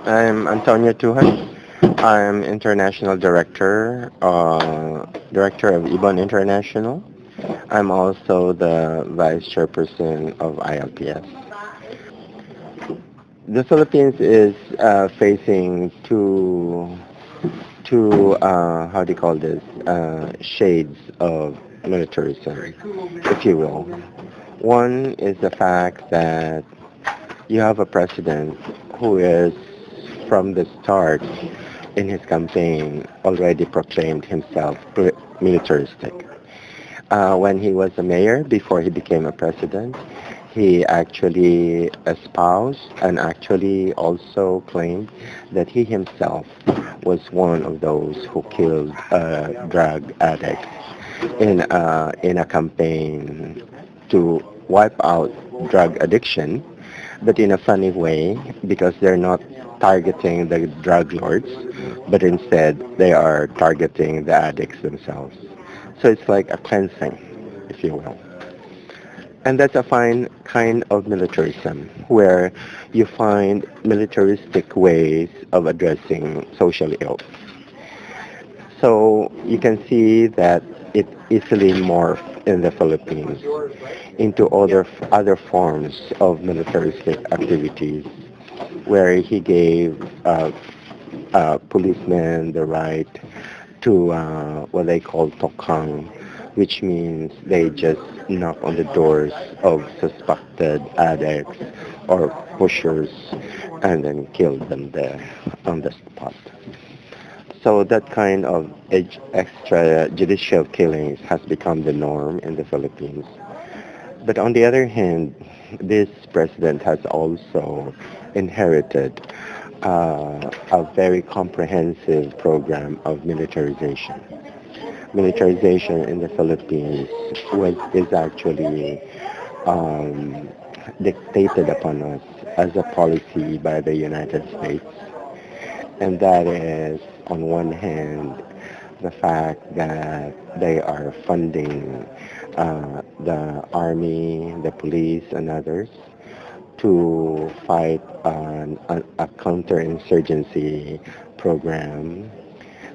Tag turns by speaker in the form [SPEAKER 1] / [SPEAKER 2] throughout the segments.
[SPEAKER 1] I'm Antonio Tuhad. I'm International Director of Ibon International. I'm also the Vice Chairperson of ILPS. The Philippines is facing two, how do you call this, shades of militarism, if you will. One is the fact that you have a president who is, from the start in his campaign, already proclaimed himself militaristic. When he was a mayor, before he became a president, he actually espoused and actually also claimed that he himself was one of those who killed drug addicts in a campaign to wipe out drug addiction, but in a funny way because they're not targeting the drug lords, but instead they are targeting the addicts themselves. So it's like a cleansing, if you will. And that's a fine kind of militarism where you find militaristic ways of addressing social ills. So you can see that it easily morphed in the Philippines into other forms of militaristic activities where he gave policemen the right to what they call tokang, which means they just knock on the doors of suspected addicts or pushers and then kill them there on the spot. So that kind of extrajudicial killings has become the norm in the Philippines. But on the other hand, this president has also inherited a very comprehensive program of militarization. Militarization in the Philippines is actually um, dictated upon us as a policy by the United States, and that is, on one hand, the fact that they are funding the army, the police, and others to fight a counterinsurgency program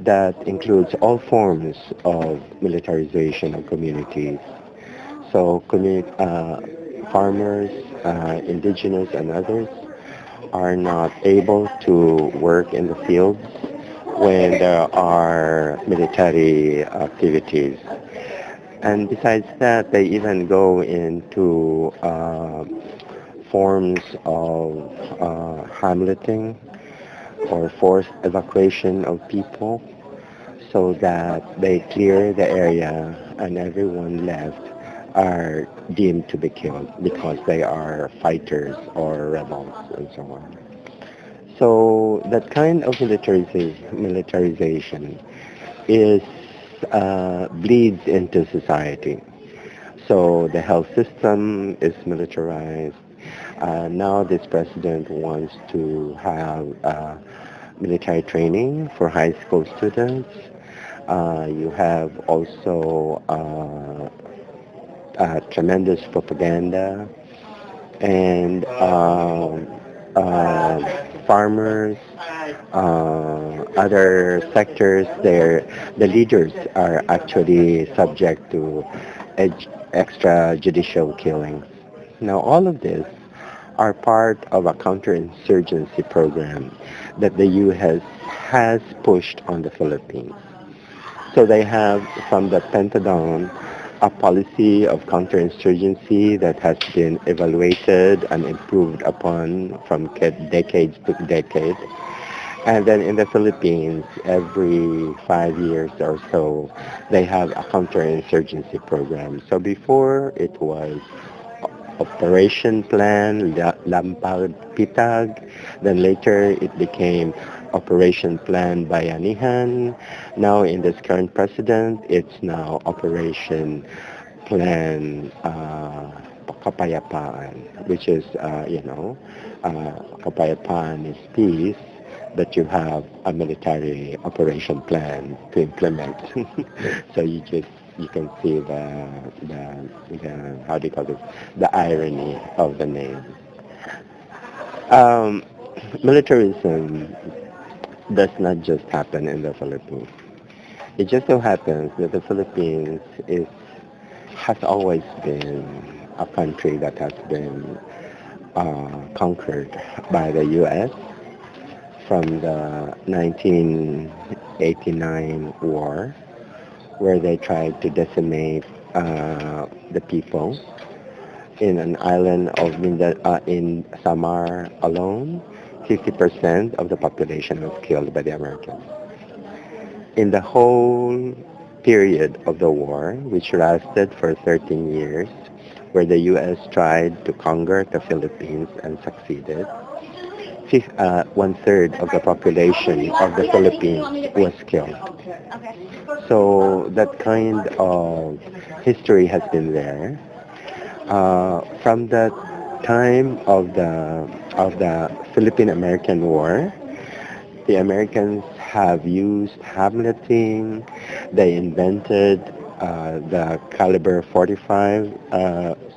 [SPEAKER 1] that includes all forms of militarization of communities. So farmers, indigenous, and others are not able to work in the fields when there are military activities. And besides that, they even go into forms of hamleting or forced evacuation of people so that they clear the area and everyone left are deemed to be killed because they are fighters or rebels and so on. So that kind of militarization is bleeds into society. So the health system is militarized. Now this president wants to have military training for high school students. You have also tremendous propaganda and farmers, other sectors, the leaders are actually subject to extrajudicial killings. Now, all of this are part of a counterinsurgency program that the U.S. has pushed on the Philippines. So they have, from the Pentagon, a policy of counterinsurgency that has been evaluated and improved upon from decades to decade. And then in the Philippines, every 5 years or so, they have a counterinsurgency program. So before it was Operation Plan, Lampag Pitag. Then later it became Operation Plan Bayanihan. Now in this current president, it's now Operation Plan Kapayapaan, which is, Kapayapaan is peace, but you have a military operation plan to implement. So you can see the how do you call it, the irony of the name. Um, Militarism does not just happen in the Philippines. It just so happens that the Philippines is has always been a country that has been conquered by the U.S. from the 1989 war, where they tried to decimate the people in an island of in Samar alone. 50% of the population was killed by the Americans. In the whole period of the war, which lasted for 13 years, where the U.S. tried to conquer the Philippines and succeeded, one third of the population of the Philippines was killed. So that kind of history has been there. From the time of the Philippine American War, the Americans have used hamletting. They invented the caliber 45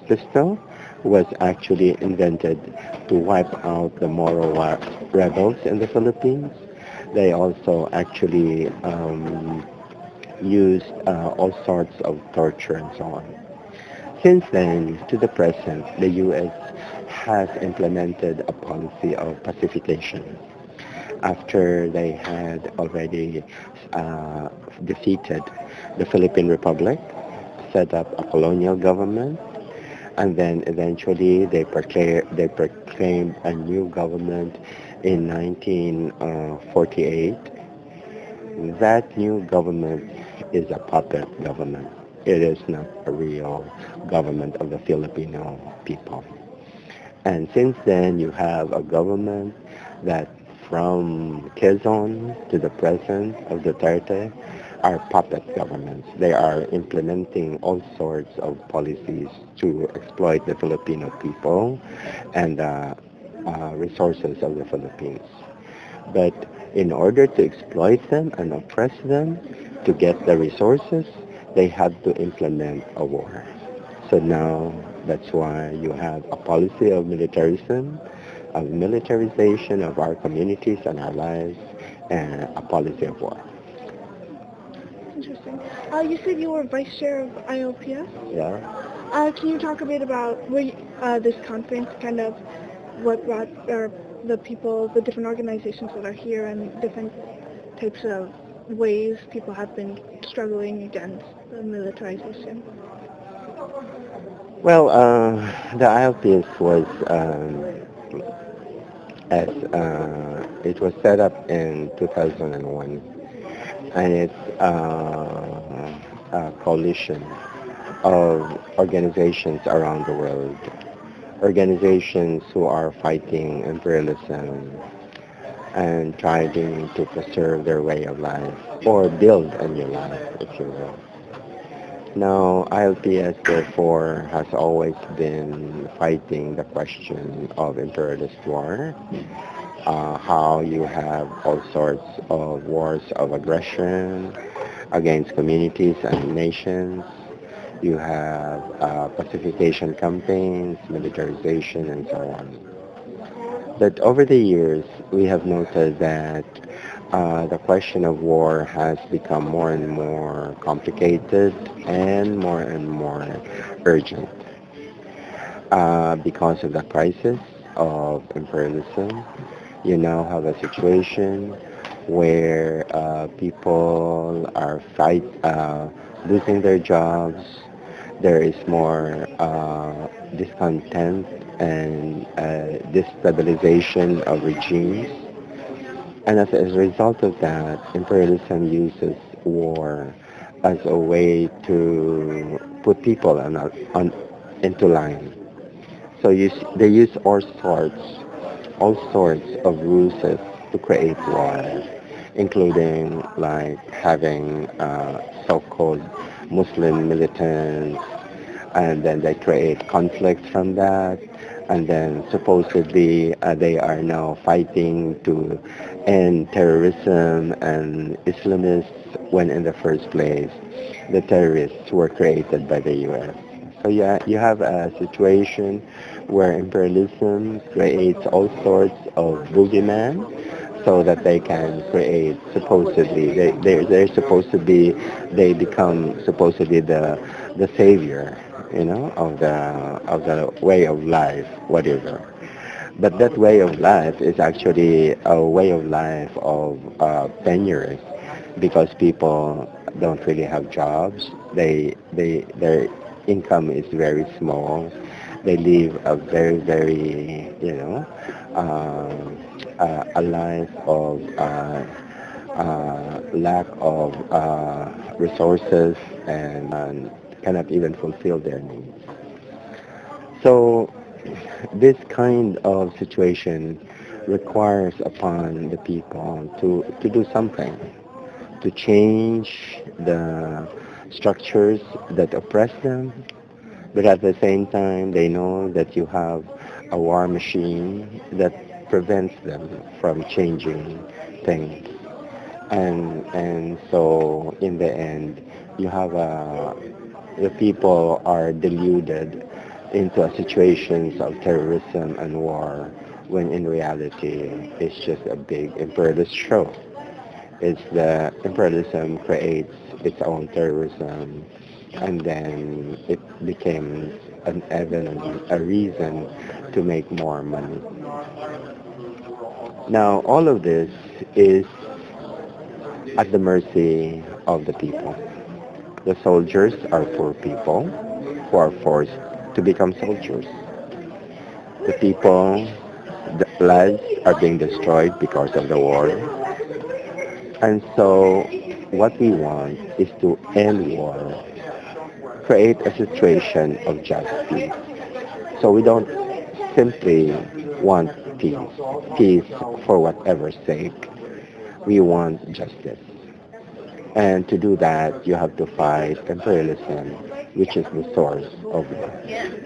[SPEAKER 1] pistol, was actually invented to wipe out the rebels in the Philippines. They also actually used all sorts of torture and so on. Since then to the present, the U.S. has implemented a policy of pacification after they had already uh, defeated the Philippine Republic, set up a colonial government, and then eventually they proclaimed a new government in 1948. That new government is a puppet government. It is not a real government of the Filipino people. And since then, you have a government that from Quezon to the present of Duterte are puppet governments. They are implementing all sorts of policies to exploit the Filipino people and resources of the Philippines. But in order to exploit them and oppress them, to get the resources, they had to implement a war. So now that's why you have a policy of militarism, of militarization of our communities and our lives, and a policy of war.
[SPEAKER 2] Interesting. You said you were vice chair of IOPS.
[SPEAKER 1] Yeah.
[SPEAKER 2] Can you talk a bit about this conference, kind of what brought the people, the different organizations that are here, and different types of ways people have been struggling against the militarization?
[SPEAKER 1] Well, the ILPS was as it was set up in 2001, and it's a coalition of organizations around the world, organizations who are fighting imperialism and trying to preserve their way of life or build a new life, if you will. Now, ILPS therefore has always been fighting the question of imperialist war, how you have all sorts of wars of aggression against communities and nations. You have pacification campaigns, militarization, and so on. But over the years, we have noted that the question of war has become more and more complicated and more urgent because of the crisis of imperialism. You now have a situation where people are losing their jobs. There is more discontent and destabilization of regimes. And as a result of that, imperialism uses war as a way to put people into line. So they use all sorts of ruses to create war, including like having so-called Muslim militants, and then they create conflicts from that, and then supposedly they are now fighting to end terrorism and Islamists when in the first place the terrorists were created by the U.S. So yeah, you have a situation where imperialism creates all sorts of boogeyman so that they can create supposedly they're supposed to be they become supposedly the savior, of the way of life, whatever. But that way of life is actually a way of life of penury because people don't really have jobs. Their income is very small. They live a very, very, a life of lack of resources and cannot even fulfill their needs. So this kind of situation requires upon the people to do something, to change the structures that oppress them, but at the same time they know that you have a war machine that prevents them from changing things. And so in the end, you have the people are deluded into a situations of terrorism and war when in reality it's just a big imperialist show. It's the imperialism creates its own terrorism and then it becomes an evidence, a reason to make more money. Now all of this is at the mercy of the people. The soldiers are poor people who are forced to become soldiers. The people, the lives are being destroyed because of the war. And so what we want is to end war, create a situation of justice. So we don't simply want peace, peace for whatever sake. We want justice. And to do that, you have to fight imperialism, which is the source of war.